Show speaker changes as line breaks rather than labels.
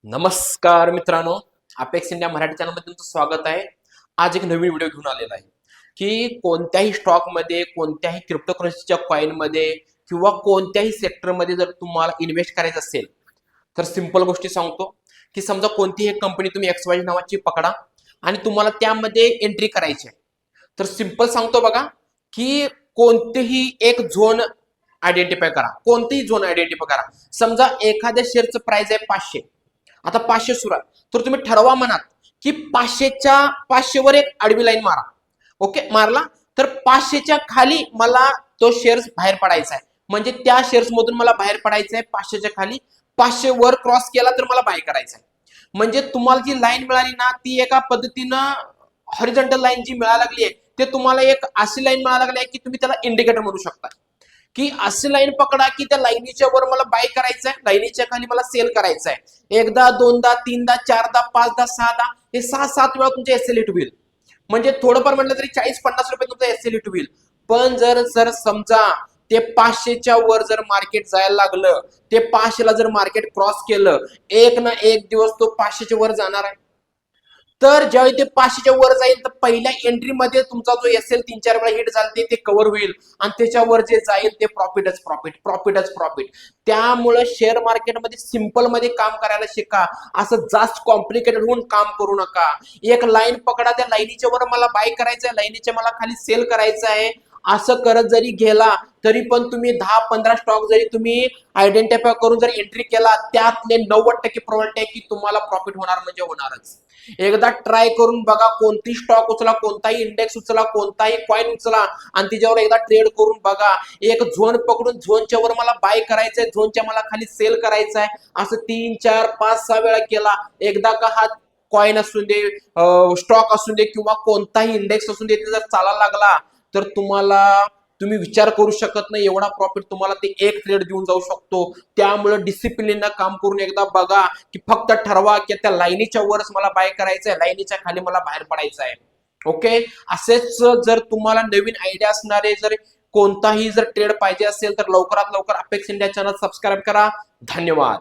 नमस्कार मित्रांनो, apex India Marathi चॅनलमध्ये तुमचं स्वागत आहे. आज एक नवीन व्हिडिओ घेऊन आलेला आहे की कोणत्याही स्टॉकमध्ये, कोणत्याही क्रिप्टोकरन्सीच्या कॉइनमध्ये किंवा कोणत्याही सेक्टरमध्ये जर तुम्हाला इन्व्हेस्ट करायचं असेल तर सिंपल गोष्टी सांगतो की समजा कोणतीही एक कंपनी तुम्ही XY नावाची पकडा आणि तुम्हाला त्यामध्ये एंट्री करायची आहे. तर सिंपल सांगतो बघा की कोणतेही एक झोन आयडेंटिफाय करा. कोणतेही झोन आयडेंटिफाय करा. समजा एखाद्या शेअरचं प्राइस आहे 500. आता 500 सुरू आहे तर तुम्ही ठरवा मनात की 500 वर एक आडवी लाईन मारा. ओके, मारला तर 500च्या खाली मला तो शेअर्स बाहेर पडायचा आहे. म्हणजे त्या शेअर्स मधून मला बाहेर पडायचं आहे 500च्या खाली. 500 वर क्रॉस केला तर मला बाय करायचं आहे. म्हणजे तुम्हाला जी लाईन मिळाली ना ती एका पद्धतीनं हॉरिझॉन्टल लाईन जी मिळायला लागली आहे ते तुम्हाला एक अशी लाईन मिळायला लागली आहे की तुम्ही त्याला इंडिकेटर म्हणू शकता की अशी लाईन पकडा की त्या लाईनीच्या वर मला बाय करायचं आहे, लाईनीच्या खाली मला सेल करायचं आहे. एकदा, दोनदा, तीनदा, चारदा, पाचदा, सहादा, हे 6-7 वेळा तुमचे एसएल हिट होईल. म्हणजे थोडंफार म्हटलं तरी 40-50 रुपये तुमचं एसएल हिट होईल. पण जर समजा ते 500च्या वर जर मार्केट जायला लागलं, ते 500ला जर मार्केट क्रॉस केलं, एक ना एक दिवस तो 500च्या वर जाणार आहे. तर ज्यावेळी ते 500च्या वर जाईल तर पहिल्या एंट्रीमध्ये तुमचा जो एसएल 3-4 वेळा हिट झाला ते कव्हर होईल आणि त्याच्यावर जे जाईल ते प्रॉफिटच प्रॉफिट. त्यामुळे शेअर मार्केटमध्ये सिंपल मध्ये काम करायला शिका. असं जास्त कॉम्प्लिकेटेड होऊन काम करू नका. एक लाईन पकडा, त्या लाईनीच्या वर मला बाय करायचं आहे, लाईनीच्या मला खाली सेल करायचं आहे. असं करत जरी गेला तरी पण तुम्ही 10-15 स्टॉक जरी तुम्ही आयडेंटिफाय करून जर एंट्री केला त्यातले 90% प्रोबॅबिलिटी आहे की तुम्हाला प्रॉफिट होणार म्हणजे होणारच. एकदा ट्राय करून बघा. कोणती स्टॉक उचला, कोणताही इंडेक्स उचला, कोणताही कॉइन उचला आणि त्याच्यावर एकदा ट्रेड करून बघा. एक झोन पकडून झोनच्या वर मला बाय करायचंय, झोनच्या मला खाली सेल करायचं आहे, असं 3-4-5-6 वेळा केला. एकदा का हा कॉइन असू दे, स्टॉक असू दे किंवा कोणताही इंडेक्स असू दे, जर चालायला लागला तर तुम्ही विचार करू शकत नाही एवढा प्रॉफिट तुम्हाला ते एक ट्रेड देऊन जाऊ शकतो. त्यामुळे डिसिप्लिननं काम करून एकदा बघा की फक्त ठरवा की त्या लाईनीच्या वरच मला बाय करायचंय, लाईनीच्या खाली मला बाहेर पडायचं आहे. ओके, असेच जर तुम्हाला नवीन आयडिया असणारे जर कोणताही जर ट्रेड पाहिजे असेल तर लवकरात लवकर अपेक्स इंडिया चॅनल सबस्क्राईब करा. धन्यवाद.